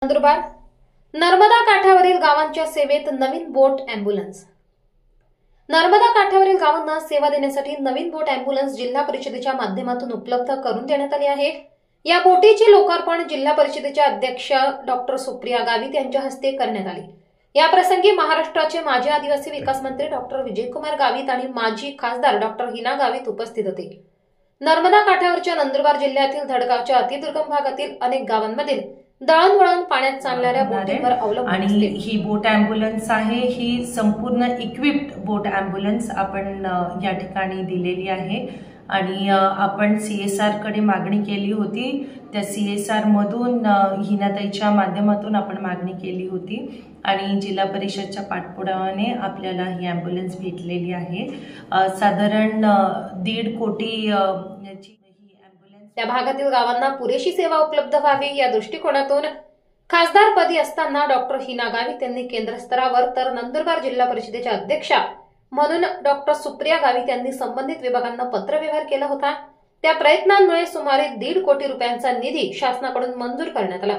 नंदुरबार नर्मदा काठावरील गावांच्या सेवेत नवीन बोट अँब्युलन्स। नर्मदा काठावरील गावांना सेवा देण्यासाठी नवीन बोट अँब्युलन्स जिल्हा परिषदेच्या माध्यमातून उपलब्ध करून देण्यात आली आहे। या बोटीचे लोकार्पण जिल्हा परिषदेच्या अध्यक्ष डॉक्टर सुप्रिया गावित यांच्या हस्ते करण्यात आले। या प्रसंगी महाराष्ट्राचे माजी आदिवासी विकास मंत्री डॉक्टर विजयकुमार गावित आणि माजी खासदार डॉक्टर हिना गावित उपस्थित होते। नर्मदा काठावरच्या नंदुरबार जिल्ह्यातील धडगावच्या अतिदुर्गम भागातील अनेक गावांमधील दळणवळण पाण्यात चालणाऱ्या बोटींवर अवलंबून आणि ही बोट अँब्युलन्स आहे। ही संपूर्ण इक्विप्ड बोट अँब्युलन्स आपण या ठिकाणी दिलेली आहे आणि आपण CSR कडे मागणी केली होती। त्या CSR मधून हिनाताईच्या माध्यमातून आपण मागणी केली होती आणि जिल्हा परिषदच्या पाठपुराव्याने आपल्याला ही अँब्युलन्स भेटलेली आहे। साधारण 1.5 कोटी त्या भागातील गावांना पुरेशी सेवा उपलब्ध व्हावी या दृष्टिकोनातून खासदारपदी असताना डॉक्टर हिना गावित यांनी केंद्र स्तरावर तर नंदुरबार जिल्हा परिषदेच्या अध्यक्षा म्हणून डॉक्टर सुप्रिया गावित यांनी संबंधित विभागांना पत्रव्यवहार केला होता। त्या प्रयत्नांमुळे सुमारे 1.5 कोटी रुपयांचा निधी शासनाकडून मंजूर करण्यात आला।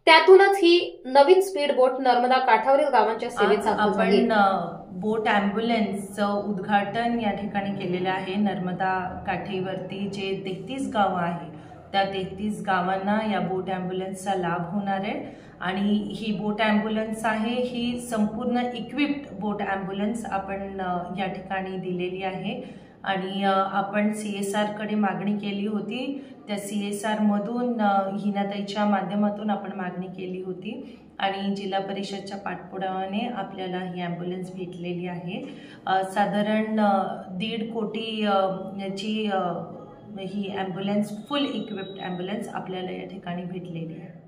त्यातूनच ही नवीन स्पीड बोट नर्मदा काठावरील गावांच्या सेवेत आपण बोट अँब्युलन्सचं उद्घाटन या ठिकाणी केलेलं आहे। नर्मदा काठेवरती जे 33 गाव आहे त्या 33 गावांना या बोट अँब्युलन्सचा लाभ होणार आहे आणि ही बोट अँब्युलन्स आहे। ही संपूर्ण इक्विप्ड बोट अँब्युलन्स आपण या ठिकाणी दिलेली आहे आणि आपण CSR कडे मागणी केली होती। त्या CSR मधून हिनाताईच्या माध्यमातून आपण मागणी केली होती आणि जिल्हा परिषदच्या पाठपुराव्याने आपल्याला ही अँब्युलन्स भेटलेली आहे। साधारण 1.5 कोटी ही अँब्युलन्स फुल इक्विप्ड अँब्युलन्स आपल्याला या ठिकाणी भेटलेली आहे।